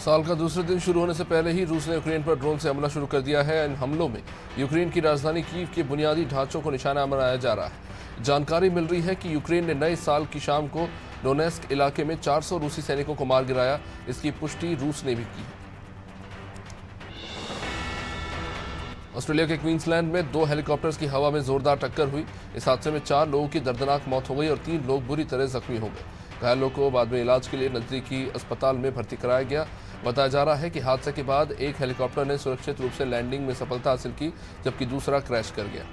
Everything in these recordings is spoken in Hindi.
साल का दूसरे दिन शुरू होने से पहले ही रूस ने यूक्रेन पर ड्रोन से हमला शुरू कर दिया है। इन हमलों में यूक्रेन की राजधानी कीव के बुनियादी ढांचों को निशाना बनाया जा रहा है। जानकारी मिल रही है कि यूक्रेन ने नए साल की शाम को डोनेस्क इलाके में 400 रूसी सैनिकों को मार गिराया। इसकी पुष्टि रूस ने भी की है। ऑस्ट्रेलिया के क्वींसलैंड में 2 हेलीकॉप्टर्स की हवा में जोरदार टक्कर हुई। इस हादसे में 4 लोगों की दर्दनाक मौत हो गई और 3 लोग बुरी तरह जख्मी हो गए। घायलों को बाद में इलाज के लिए नजदीकी अस्पताल में भर्ती कराया गया। बताया जा रहा है कि हादसे के बाद एक हेलीकॉप्टर ने सुरक्षित रूप से लैंडिंग में सफलता हासिल की, जबकि दूसरा क्रैश कर गया।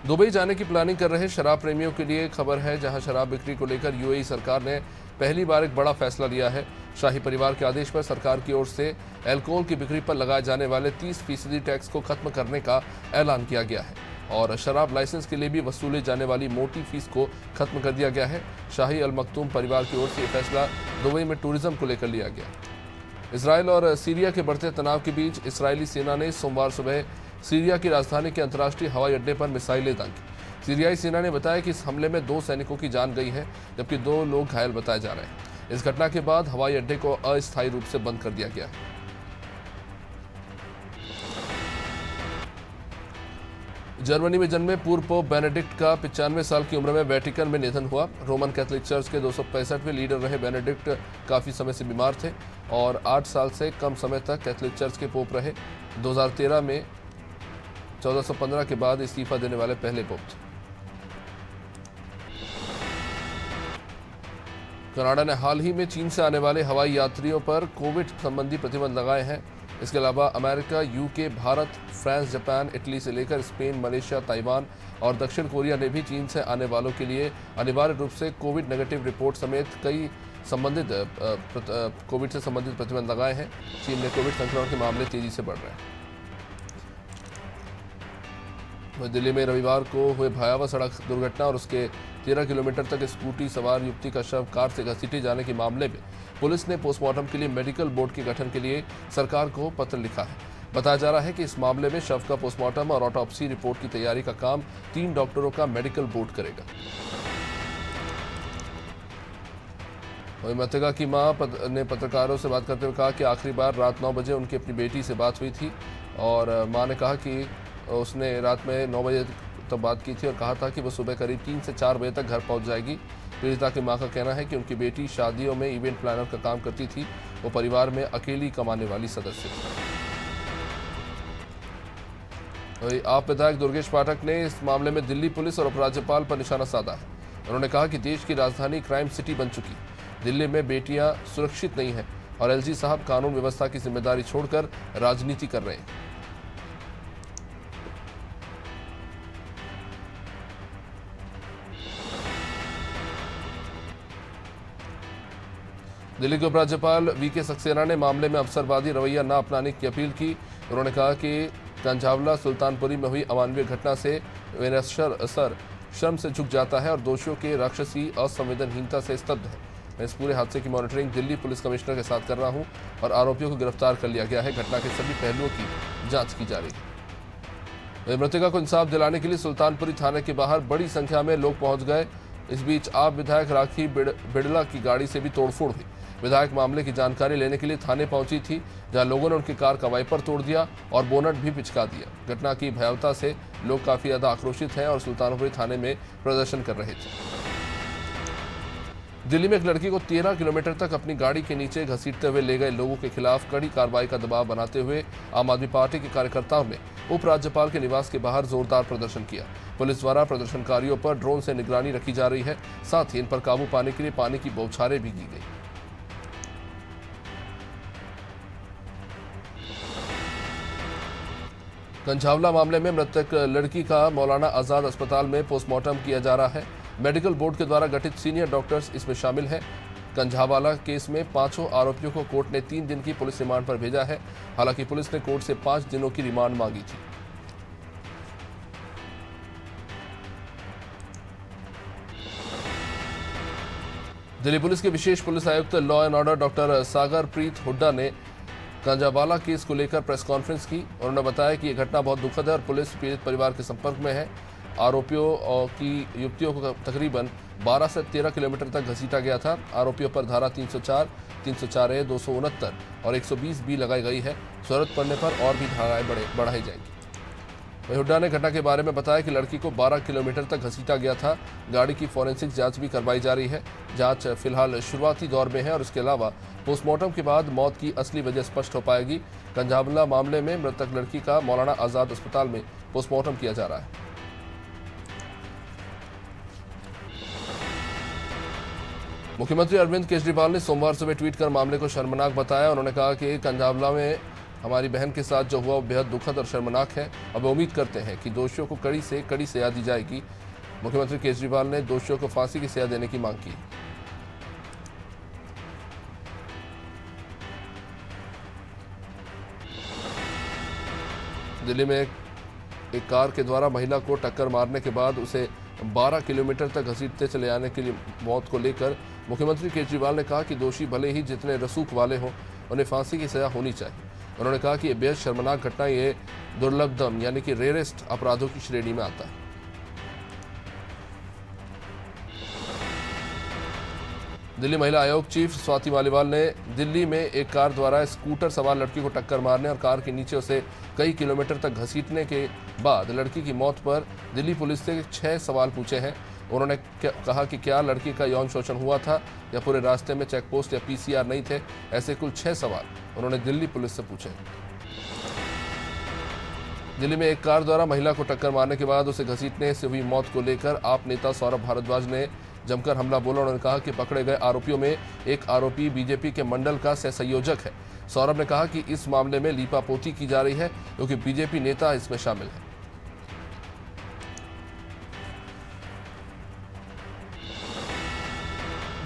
दुबई जाने की प्लानिंग कर रहे शराब प्रेमियों के लिए खबर है, जहां शराब बिक्री को लेकर यूएई सरकार ने पहली बार एक बड़ा फैसला लिया है। शाही परिवार के आदेश पर सरकार की ओर से अल्कोहल की बिक्री पर लगाए जाने वाले 30% टैक्स को खत्म करने का ऐलान किया गया है और शराब लाइसेंस के लिए भी वसूले जाने वाली मोटी फीस को खत्म कर दिया गया है। शाही अल मखतूम परिवार की ओर से यह फैसला दुबई में टूरिज्म को लेकर लिया गया। इसराइल और सीरिया के बढ़ते तनाव के बीच इसराइली सेना ने सोमवार सुबह सीरिया की राजधानी के अंतर्राष्ट्रीय हवाई अड्डे पर मिसाइलें दागी। सीरियाई सेना ने बताया कि इस हमले में 2 सैनिकों की जान गई है, जबकि 2 लोग घायल बताए जा रहे हैं। इस घटना के बाद हवाई अड्डे को अस्थायी रूप से बंद कर दिया गया है। जर्मनी में जन्मे पूर्व पोप बेनेडिक्ट का 95 साल की उम्र में वेटिकन में निधन हुआ। रोमन कैथोलिक चर्च के 265वें लीडर रहे बेनेडिक्ट काफ़ी समय से बीमार थे और 8 साल से कम समय तक कैथोलिक चर्च के पोप रहे। 2013 में 1415 के बाद इस्तीफा देने वाले पहले पोप थे। कनाडा ने हाल ही में चीन से आने वाले हवाई यात्रियों पर कोविड संबंधी प्रतिबंध लगाए हैं। इसके अलावा America, UK, Bharat, France, Japan, Italy से लेकर स्पेन, मलेशिया, ताइवान और दक्षिण कोरिया ने भी चीन से आने वालों के लिए अनिवार्य रूप से कोविड नेगेटिव रिपोर्ट समेत कई कोविड से संबंधित प्रतिबंध लगाए हैं। चीन में कोविड संक्रमण के मामले तेजी से बढ़ रहे हैं। दिल्ली में रविवार को हुए भयावह सड़क दुर्घटना और उसके 13 किलोमीटर तक स्कूटी सवार युवती का शव कार से घसीटे जाने के मामले में पुलिस ने पोस्टमार्टम के लिए मेडिकल बोर्ड के गठन के लिए सरकार को पत्र लिखा है। बताया जा रहा है कि इस मामले में शव का पोस्टमार्टम और ऑटोप्सी रिपोर्ट की तैयारी का काम 3 डॉक्टरों का मेडिकल बोर्ड करेगा। वहीं मृतका की मां ने पत्रकारों से बात करते हुए कहा कि आखिरी बार रात 9 बजे उनकी अपनी बेटी से बात हुई थी और मां ने कहा कि उसने रात में 9 बजे तक बात की थी और कहा था कि वो सुबह करीब 3 से 4 बजे तक घर पहुंच जाएगी। पीड़िता की मां का कहना है कि उनकी बेटी शादियों में इवेंट प्लानर का काम करती थी। वो परिवार में अकेली कमाने वाली सदस्य थी। आप विधायक दुर्गेश पाठक ने इस मामले में दिल्ली पुलिस और उपराज्यपाल पर निशाना साधा है। उन्होंने कहा कि देश की राजधानी क्राइम सिटी बन चुकी। दिल्ली में बेटियां सुरक्षित नहीं हैं और एलजी साहब कानून व्यवस्था की जिम्मेदारी छोड़कर राजनीति कर रहे हैं। दिल्ली के उपराज्यपाल वीके सक्सेना ने मामले में अवसरवादी रवैया न अपनाने की अपील की। उन्होंने कहा कि कंझावला सुल्तानपुरी में हुई अमानवीय घटना से मेरा सर शर्म से झुक जाता है और दोषियों के राक्षसी असंवेदनहीनता से स्तब्ध है। मैं इस पूरे हादसे की मॉनिटरिंग दिल्ली पुलिस कमिश्नर के साथ कर रहा हूं और आरोपियों को गिरफ्तार कर लिया गया है। घटना के सभी पहलुओं की जांच की जा रही है। मृतका को इंसाफ दिलाने के लिए सुल्तानपुरी थाने के बाहर बड़ी संख्या में लोग पहुंच गए। इस बीच आप विधायक राखी बिड़ला की गाड़ी से भी तोड़फोड़ हुई। विधायक मामले की जानकारी लेने के लिए थाने पहुंची थी, जहां लोगों ने उनकी कार का वाइपर तोड़ दिया और बोनट भी पिचका दिया। घटना की भयावहता से लोग काफी ज्यादा आक्रोशित हैं और सुल्तानपुरी थाने में प्रदर्शन कर रहे थे। दिल्ली में एक लड़की को 13 किलोमीटर तक अपनी गाड़ी के नीचे घसीटते हुए ले गए लोगों के खिलाफ कड़ी कार्रवाई का दबाव बनाते हुए आम आदमी पार्टी के कार्यकर्ताओं ने उपराज्यपाल के निवास के बाहर जोरदार प्रदर्शन किया। पुलिस द्वारा प्रदर्शनकारियों पर ड्रोन से निगरानी रखी जा रही है। साथ ही इन पर काबू पाने के लिए पानी की बौछारें भी की गई। कंझावला मामले में मृतक लड़की का मौलाना आजाद अस्पताल में पोस्टमार्टम किया जा रहा है। मेडिकल बोर्ड के द्वारा गठित सीनियर डॉक्टर्स इसमें शामिल हैं। कंझावाला केस में 5 आरोपियों को कोर्ट ने 3 दिन की पुलिस रिमांड पर भेजा है। हालांकि पुलिस ने कोर्ट से 5 दिनों की रिमांड मांगी थी। दिल्ली पुलिस के विशेष पुलिस आयुक्त लॉ एंड ऑर्डर डॉक्टर सागर प्रीत हुड्डा ने कंझावाला केस को लेकर प्रेस कॉन्फ्रेंस की। उन्होंने बताया कि यह घटना बहुत दुखद है और पुलिस पीड़ित परिवार के संपर्क में है। आरोपियों की युवतियों को तकरीबन 12 से 13 किलोमीटर तक घसीटा गया था। आरोपियों पर धारा 304, 304A, 269 और 120 भी लगाई गई है। जरूरत पड़ने पर और भी धाराएं बढ़ाई जाएंगी। वहीं हुड्डा ने घटना के बारे में बताया कि लड़की को 12 किलोमीटर तक घसीटा गया था। गाड़ी की फॉरेंसिक जांच भी करवाई जा रही है। जांच फिलहाल शुरुआती दौर में है और इसके अलावा पोस्टमार्टम के बाद मौत की असली वजह स्पष्ट हो पाएगी। कंझावला मामले में मृतक लड़की का मौलाना आजाद अस्पताल में पोस्टमार्टम किया जा रहा है। मुख्यमंत्री अरविंद केजरीवाल ने सोमवार सुबह ट्वीट कर मामले को शर्मनाक बताया। उन्होंने कहा कि कंझावला में हमारी बहन के साथ जो हुआ वो बेहद दुखद और शर्मनाक है। अब उम्मीद करते हैं कि दोषियों को कड़ी से कड़ी सजा दी जाएगी। मुख्यमंत्री केजरीवाल ने दोषियों को फांसी की सजा देने की मांग की। दिल्ली में एक कार के द्वारा महिला को टक्कर मारने के बाद उसे 12 किलोमीटर तक घसीटते चले जाने की मौत को लेकर मुख्यमंत्री केजरीवाल ने कहा कि दोषी भले ही जितने रसूख वाले हों, उन्हें फांसी की सजा होनी चाहिए। उन्होंने कहा कि यह बेहद शर्मनाक घटना ये दुर्लभतम यानी कि रेयरेस्ट अपराधों की श्रेणी में आता है। दिल्ली महिला आयोग चीफ स्वाति मालीवाल ने दिल्ली में एक कार द्वारा स्कूटर सवार लड़की को टक्कर मारने और कार के नीचे उसे कई किलोमीटर तक घसीटने के बाद लड़की की मौत पर दिल्ली पुलिस से 6 सवाल पूछे हैं। उन्होंने कहा कि क्या लड़की का यौन शोषण हुआ था या पूरे रास्ते में चेकपोस्ट या पीसीआर नहीं थे। ऐसे कुल 6 सवाल उन्होंने दिल्ली पुलिस से पूछे। दिल्ली में एक कार द्वारा महिला को टक्कर मारने के बाद उसे घसीटने से हुई मौत को लेकर आप नेता सौरभ भारद्वाज ने जमकर हमला बोला। उन्होंने कहा कि पकड़े गए आरोपियों में एक आरोपी बीजेपी के मंडल का सह संयोजक है। सौरभ ने कहा कि इस मामले में लीपापोती की जा रही है क्योंकि बीजेपी नेता इसमें शामिल है।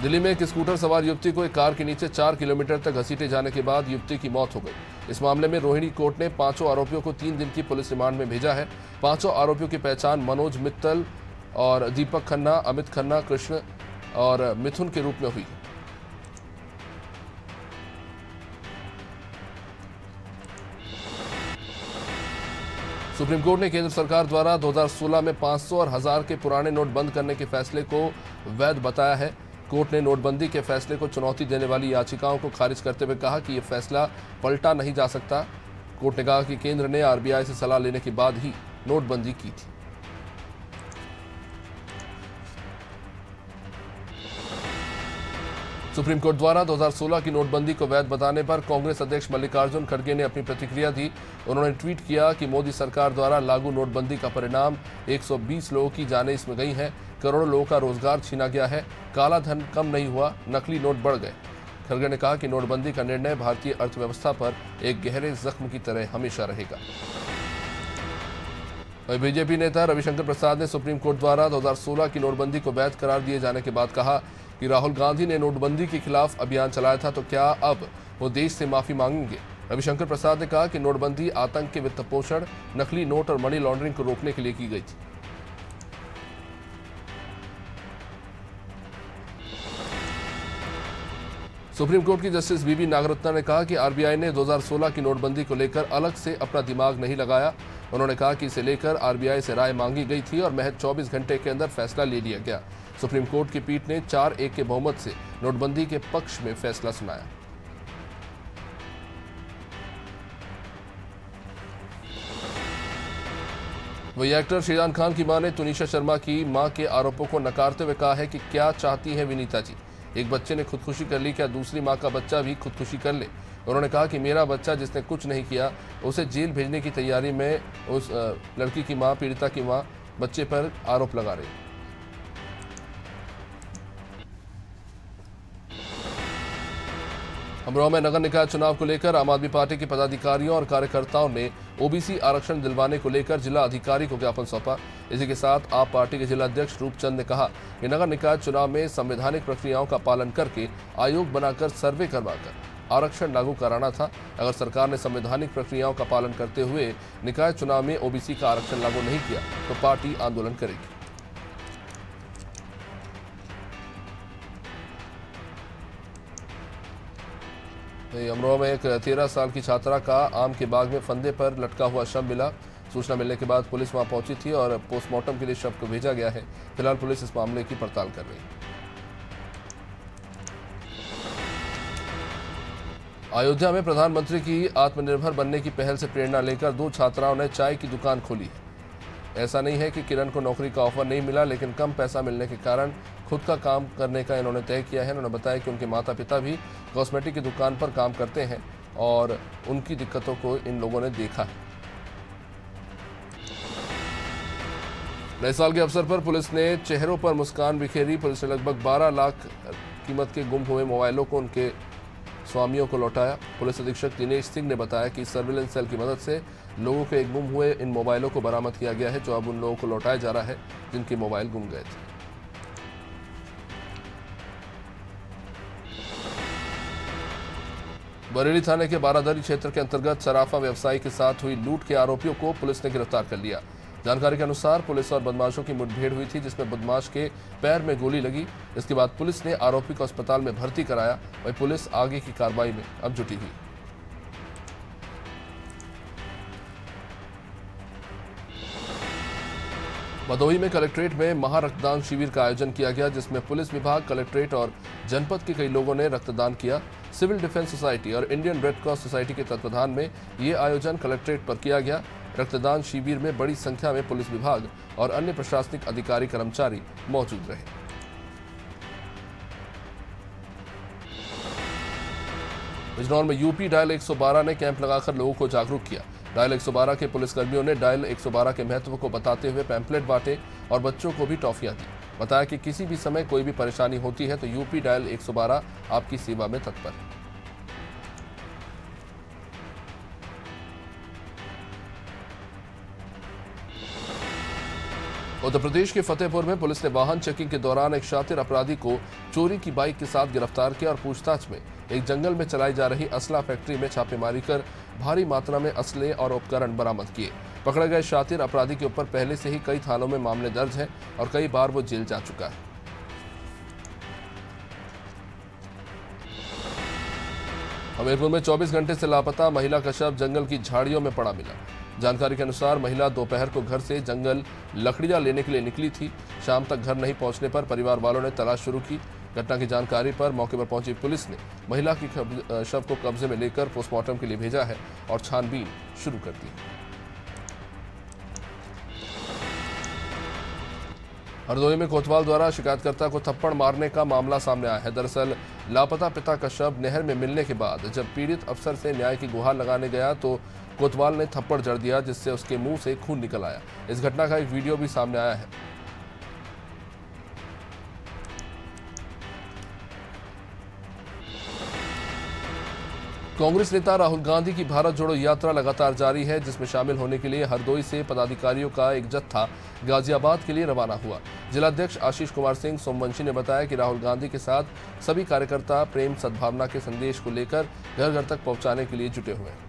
दिल्ली में एक स्कूटर सवार युवती को एक कार के नीचे 4 किलोमीटर तक घसीटे जाने के बाद युवती की मौत हो गई। इस मामले में रोहिणी कोर्ट ने 5 आरोपियों को 3 दिन की पुलिस रिमांड में भेजा है। 5 आरोपियों की पहचान मनोज मित्तल और दीपक खन्ना, अमित खन्ना, कृष्ण और मिथुन के रूप में हुई। सुप्रीम कोर्ट ने केंद्र सरकार द्वारा 2016 में 500 और 1000 के पुराने नोट बंद करने के फैसले को वैध बताया है। कोर्ट ने नोटबंदी के फैसले को चुनौती देने वाली याचिकाओं को खारिज करते हुए कहा कि यह फैसला पलटा नहीं जा सकता। कोर्ट ने कहा कि केंद्र ने आरबीआई से सलाह लेने के बाद ही नोटबंदी की थी। सुप्रीम कोर्ट द्वारा 2016 की नोटबंदी को वैध बताने पर कांग्रेस अध्यक्ष मल्लिकार्जुन खड़गे ने अपनी प्रतिक्रिया दी। उन्होंने ट्वीट किया कि मोदी सरकार द्वारा लागू नोटबंदी का परिणाम 120 लोगों की जानें इसमें गई हैं, करोड़ों लोगों का रोजगार छीना गया है, काला धन कम नहीं हुआ, नकली नोट बढ़ गए। खड़गे ने कहा कि नोटबंदी का निर्णय भारतीय अर्थव्यवस्था पर एक गहरे जख्म की तरह हमेशा रहेगा। वहीं बीजेपी नेता रविशंकर प्रसाद ने सुप्रीम कोर्ट द्वारा 2016 की नोटबंदी को वैध करार दिए जाने के बाद कहा कि राहुल गांधी ने नोटबंदी के खिलाफ अभियान चलाया था, तो क्या अब वो देश से माफी मांगेंगे। रविशंकर प्रसाद ने कहा कि नोटबंदी आतंक के वित्त पोषण, नकली नोट और मनी लॉन्ड्रिंग को रोकने के लिए की गई थी। सुप्रीम कोर्ट की जस्टिस बीबी नागरत्ना ने कहा कि आरबीआई ने 2016 की नोटबंदी को लेकर अलग से अपना दिमाग नहीं लगाया। उन्होंने कहा कि इसे लेकर आरबीआई से राय मांगी गई थी और महज 24 घंटे के अंदर फैसला ले लिया गया। सुप्रीम कोर्ट की पीठ ने 4-1 के बहुमत से नोटबंदी के पक्ष में फैसला सुनाया। वही एक्टर शेजान खान की मां ने तुनिशा शर्मा की मां के आरोपों को नकारते हुए कहा है कि क्या चाहती हैं विनीता जी, एक बच्चे ने खुदकुशी कर ली, क्या दूसरी मां का बच्चा भी खुदकुशी कर ले। उन्होंने कहा कि मेरा बच्चा जिसने कुछ नहीं किया उसे जेल भेजने की तैयारी में उस लड़की की मां, पीड़िता की मां, बच्चे पर आरोप लगा रही। अमरोहा में नगर निकाय चुनाव को लेकर आम आदमी पार्टी के पदाधिकारियों और कार्यकर्ताओं ने ओबीसी आरक्षण दिलवाने को लेकर जिला अधिकारी को ज्ञापन सौंपा। इसी के साथ आप पार्टी के जिला अध्यक्ष रूपचंद ने कहा कि नगर निकाय चुनाव में संवैधानिक प्रक्रियाओं का पालन करके आयोग बनाकर सर्वे करवाकर आरक्षण लागू कराना था। अगर सरकार ने संवैधानिक प्रक्रियाओं का पालन करते हुए निकाय चुनाव में ओबीसी का आरक्षण लागू नहीं किया तो पार्टी आंदोलन करेगी। अमरोहा में एक 13 साल की छात्रा का आम के बाग में फंदे पर लटका हुआ शव मिला। सूचना मिलने के बाद पुलिस वहां पहुंची थी और पोस्टमार्टम के लिए शव को भेजा गया है। फिलहाल पुलिस इस मामले की पड़ताल कर रही है। अयोध्या में प्रधानमंत्री की आत्मनिर्भर बनने की पहल से प्रेरणा लेकर 2 छात्राओं ने चाय की दुकान खोली है। ऐसा नहीं है कि किरण को नौकरी का ऑफर नहीं मिला, लेकिन कम पैसा मिलने के कारण खुद का काम करने का इन्होंने तय किया है। इन्होंने बताया कि उनके माता पिता भी कॉस्मेटिक की दुकान पर काम करते हैं और उनकी दिक्कतों को इन लोगों ने देखा है। नए साल के अवसर पर पुलिस ने चेहरों पर मुस्कान बिखेरी। पुलिस ने लगभग 12 लाख कीमत के गुम हुए मोबाइलों को उनके स्वामियों को लौटाया। पुलिस अधीक्षक दिनेश सिंह ने बताया कि सर्विलेंस सेल की मदद से लोगों के गुम हुए इन मोबाइलों को बरामद किया गया है, जो अब उन लोगों को लौटाया जा रहा है जिनके मोबाइल गुम गए थे। बरेली थाने के बारादरी क्षेत्र के अंतर्गत सराफा व्यवसायी के साथ हुई लूट के आरोपियों को पुलिस ने गिरफ्तार कर लिया। जानकारी के अनुसार पुलिस और बदमाशों की मुठभेड़ हुई थी, जिसमें बदमाश के पैर में गोली लगी। इसके बाद पुलिस ने आरोपी को अस्पताल में भर्ती कराया। वहीं पुलिस आगे की कार्रवाई में अब जुटी हुई। भदोही में कलेक्ट्रेट में महारक्तदान शिविर का आयोजन किया गया, जिसमें पुलिस विभाग, कलेक्ट्रेट और जनपद के कई लोगों ने रक्तदान किया। सिविल डिफेंस सोसाइटी और इंडियन रेड क्रॉस सोसाइटी के तत्वाधान में ये आयोजन कलेक्ट्रेट पर किया गया। रक्तदान शिविर में बड़ी संख्या में पुलिस विभाग और अन्य प्रशासनिक अधिकारी कर्मचारी मौजूद रहे। बिजनौर में यूपी डायल 112 ने कैंप लगाकर लोगों को जागरूक किया। डायल 112 के पुलिसकर्मियों ने डायल 112 के महत्व को बताते हुए पैम्पलेट बांटे और बच्चों को भी टॉफियां दी। बताया कि किसी भी समय कोई भी परेशानी होती है तो यूपी डायल 112 आपकी सेवा में तत्पर है। उत्तर प्रदेश के फतेहपुर में पुलिस ने वाहन चेकिंग के दौरान एक शातिर अपराधी को चोरी की बाइक के साथ गिरफ्तार किया और पूछताछ में एक जंगल में चलाई जा रही असला फैक्ट्री में छापेमारी कर भारी मात्रा में असले और उपकरण बरामद किए। पकड़े गए शातिर अपराधी के ऊपर पहले से ही कई थानों में मामले दर्ज हैं और कई बार वो जेल जा चुका है। हमीरपुर में 24 घंटे से लापता महिला का शव जंगल की झाड़ियों में पड़ा मिला। जानकारी के अनुसार महिला दोपहर को घर से जंगल लकड़ियां लेने के लिए निकली थी। शाम तक घर नहीं पहुंचने पर परिवार वालों ने तलाश शुरू की। घटना की जानकारी पर मौके पर पहुंची पुलिस ने महिला की शव को कब्जे में लेकर पोस्टमार्टम के लिए भेजा है और छानबीन शुरू कर दी। हरदोई में कोतवाल द्वारा शिकायतकर्ता को थप्पड़ मारने का मामला सामने आया है। दरअसल लापता पिता का शव नहर में मिलने के बाद जब पीड़ित अफसर से न्याय की गुहार लगाने गया तो कोतवाल ने थप्पड़ जड़ दिया, जिससे उसके मुंह से खून निकल आया। इस घटना का एक वीडियो भी सामने आया है। कांग्रेस नेता राहुल गांधी की भारत जोड़ो यात्रा लगातार जारी है, जिसमें शामिल होने के लिए हरदोई से पदाधिकारियों का एक जत्था गाजियाबाद के लिए रवाना हुआ। जिलाध्यक्ष आशीष कुमार सिंह सोमवंशी ने बताया कि राहुल गांधी के साथ सभी कार्यकर्ता प्रेम सद्भावना के संदेश को लेकर घर घर तक पहुंचाने के लिए जुटे हुए हैं।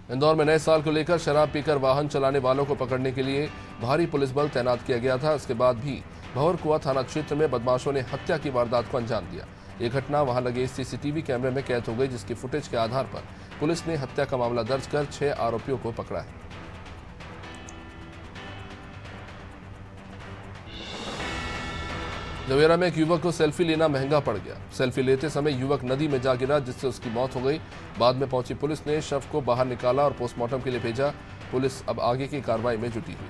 इंदौर में नए साल को लेकर शराब पीकर वाहन चलाने वालों को पकड़ने के लिए भारी पुलिस बल तैनात किया गया था। इसके बाद भी भंवरकुआं थाना क्षेत्र में बदमाशों ने हत्या की वारदात को अंजाम दिया। ये घटना वहां लगे सीसीटीवी कैमरे में कैद हो गई, जिसकी फुटेज के आधार पर पुलिस ने हत्या का मामला दर्ज कर 6 आरोपियों को पकड़ा है। जवेरा में एक युवक को सेल्फी लेना महंगा पड़ गया। सेल्फी लेते समय युवक नदी में जा गिरा, जिससे उसकी मौत हो गई। बाद में पहुंची पुलिस ने शव को बाहर निकाला और पोस्टमार्टम के लिए भेजा। पुलिस अब आगे की कार्रवाई में जुटी हुई।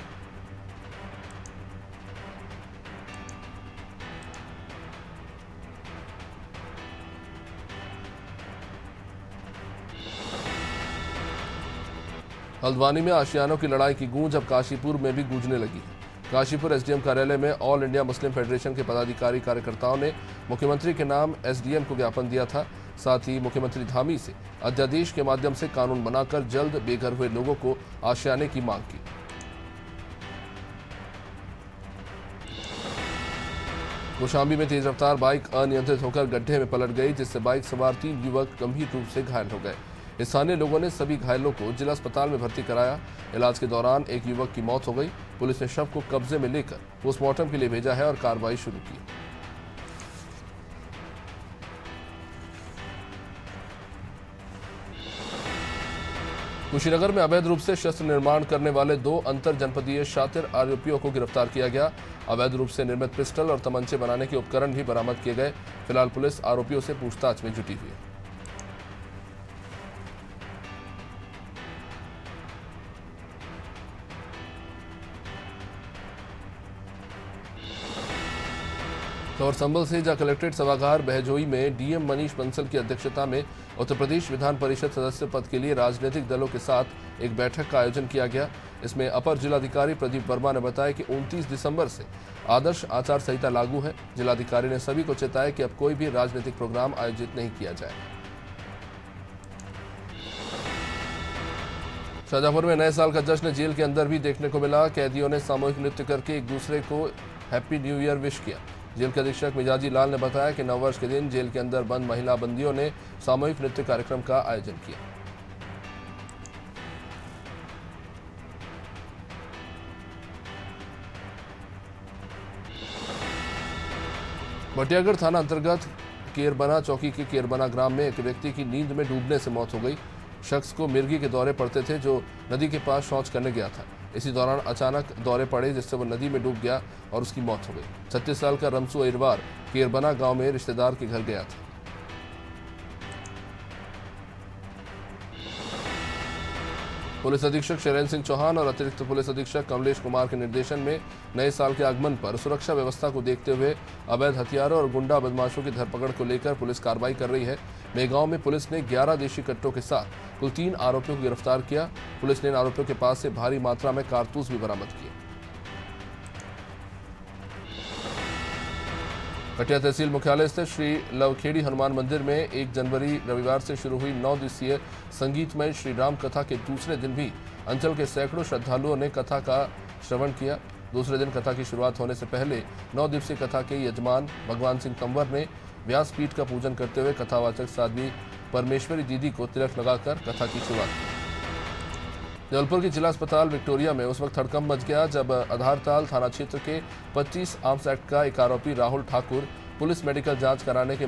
हल्द्वानी में आशियानों की लड़ाई की गूंज अब काशीपुर में भी गूंजने लगी है। काशीपुर एसडीएम कार्यालय में ऑल इंडिया मुस्लिम फेडरेशन के पदाधिकारी कार्यकर्ताओं ने मुख्यमंत्री के नाम एसडीएम को ज्ञापन दिया था। साथ ही मुख्यमंत्री धामी से अध्यादेश के माध्यम से कानून बनाकर जल्द बेघर हुए लोगों को आशियाने की मांग की। कौशाम्बी में तेज रफ्तार बाइक अनियंत्रित होकर गड्ढे में पलट गई, जिससे बाइक सवार 3 युवक गंभीर रूप से घायल हो गए। स्थानीय लोगों ने सभी घायलों को जिला अस्पताल में भर्ती कराया। इलाज के दौरान एक युवक की मौत हो गई। पुलिस ने शव को कब्जे में लेकर पोस्टमार्टम के लिए भेजा है और कार्रवाई शुरू की। कुशीनगर में अवैध रूप से शस्त्र निर्माण करने वाले 2 अंतर जनपदीय शातिर आरोपियों को गिरफ्तार किया गया। अवैध रूप से निर्मित पिस्टल और तमंचे बनाने के उपकरण भी बरामद किए गए। फिलहाल पुलिस आरोपियों से पूछताछ में जुटी हुई है। और संभल से जहां कलेक्ट्रेट सभागार बहजोई में डीएम मनीष बंसल की अध्यक्षता में उत्तर प्रदेश विधान परिषद सदस्य पद के लिए राजनीतिक दलों के साथ एक बैठक का आयोजन किया गया। इसमें अपर जिलाधिकारी प्रदीप वर्मा ने बताया कि 29 दिसंबर से आदर्श आचार संहिता लागू है। जिलाधिकारी ने सभी को चेताया कि अब कोई भी राजनीतिक प्रोग्राम आयोजित नहीं किया जाए। शाहजहांपुर में नए साल का जश्न जेल के अंदर भी देखने को मिला। कैदियों ने सामूहिक नृत्य करके एक दूसरे को हैप्पी न्यू ईयर विश किया। जेल के अधीक्षक मिजाजी लाल ने बताया कि नववर्ष के दिन जेल के अंदर बंद महिला बंदियों ने सामूहिक नृत्य कार्यक्रम का आयोजन किया। भटियागढ़ थाना अंतर्गत केरबना चौकी के केरबना ग्राम में एक व्यक्ति की नींद में डूबने से मौत हो गई। शख्स को मिर्गी के दौरे पड़ते थे जो नदी के पास शौच करने गया था। इसी दौरान अचानक दौरे पड़े जिससे वो नदी में डूब गया और उसकी मौत हो गई। 36 साल का रमसू अहिरवार केरबना गांव में रिश्तेदार के घर गया था। पुलिस अधीक्षक शैलेंद्र सिंह चौहान और अतिरिक्त पुलिस अधीक्षक कमलेश कुमार के निर्देशन में नए साल के आगमन पर सुरक्षा व्यवस्था को देखते हुए अवैध हथियारों और गुंडा बदमाशों की धरपकड़ को लेकर पुलिस कार्रवाई कर रही है। मेगांव में पुलिस ने 11 देशी कट्टों के साथ कुल 3 आरोपियों को गिरफ्तार किया। पुलिस ने इन आरोपियों के पास से भारी मात्रा में कारतूस भी बरामद किए। कटिया तहसील मुख्यालय स्थित श्री लवखेड़ी हनुमान मंदिर में 1 जनवरी रविवार से शुरू हुई 9 दिवसीय संगीतमय श्री राम कथा के दूसरे दिन भी अंचल के सैकड़ों श्रद्धालुओं ने कथा का श्रवण किया। दूसरे दिन कथा की शुरुआत होने से पहले 9 दिवसीय कथा के यजमान भगवान सिंह कंवर ने व्यासपीठ का पूजन करते हुए कथावाचक साध्वी परमेश्वरी दीदी को तिलक लगाकर कथा की शुरुआत की। जबलपुर के जिला अस्पताल विक्टोरिया में उस वक्त हड़कंप मच गया जब आधारताल थाना क्षेत्र के 25 आर्म्स एक्ट का एक आरोपी राहुल ठाकुर पुलिस मेडिकल जांच कराने के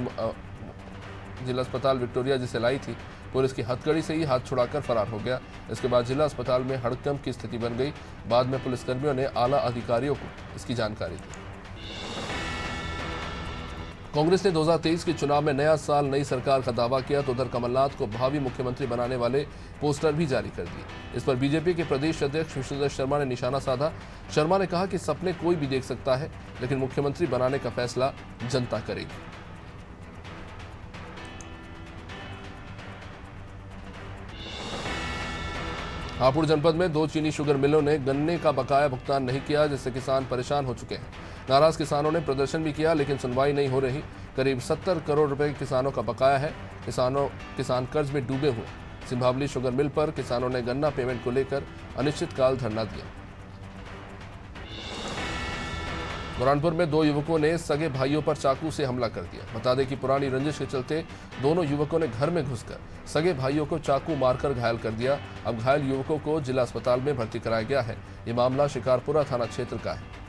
जिला अस्पताल विक्टोरिया जिसे लाई थी, पुलिस की हथकड़ी से ही हाथ छुड़ाकर फरार हो गया। इसके बाद जिला अस्पताल में हड़कंप की स्थिति बन गई। बाद में पुलिसकर्मियों ने आला अधिकारियों को इसकी जानकारी दी। कांग्रेस ने 2023 के चुनाव में नया साल नई सरकार का दावा किया तो उधर कमलनाथ को भावी मुख्यमंत्री बनाने वाले पोस्टर भी जारी कर दिए। इस पर बीजेपी के प्रदेश अध्यक्ष विष्णुदत्त शर्मा ने निशाना साधा। शर्मा ने कहा कि सपने कोई भी देख सकता है लेकिन मुख्यमंत्री बनाने का फैसला जनता करेगी। हापुड़ जनपद में 2 चीनी शुगर मिलों ने गन्ने का बकाया भुगतान नहीं किया जिससे किसान परेशान हो चुके हैं। नाराज किसानों ने प्रदर्शन भी किया लेकिन सुनवाई नहीं हो रही। करीब 70 करोड़ रुपए किसानों का बकाया है। किसान कर्ज में डूबे हुए। सिंभावली शुगर मिल पर किसानों ने गन्ना पेमेंट को लेकर अनिश्चितकाल धरना दिया। बुरहानपुर में 2 युवकों ने सगे भाइयों पर चाकू से हमला कर दिया। बता दें कि पुरानी रंजिश के चलते दोनों युवकों ने घर में घुसकर सगे भाइयों को चाकू मारकर घायल कर दिया। अब घायल युवकों को जिला अस्पताल में भर्ती कराया गया है। ये मामला शिकारपुरा थाना क्षेत्र का है।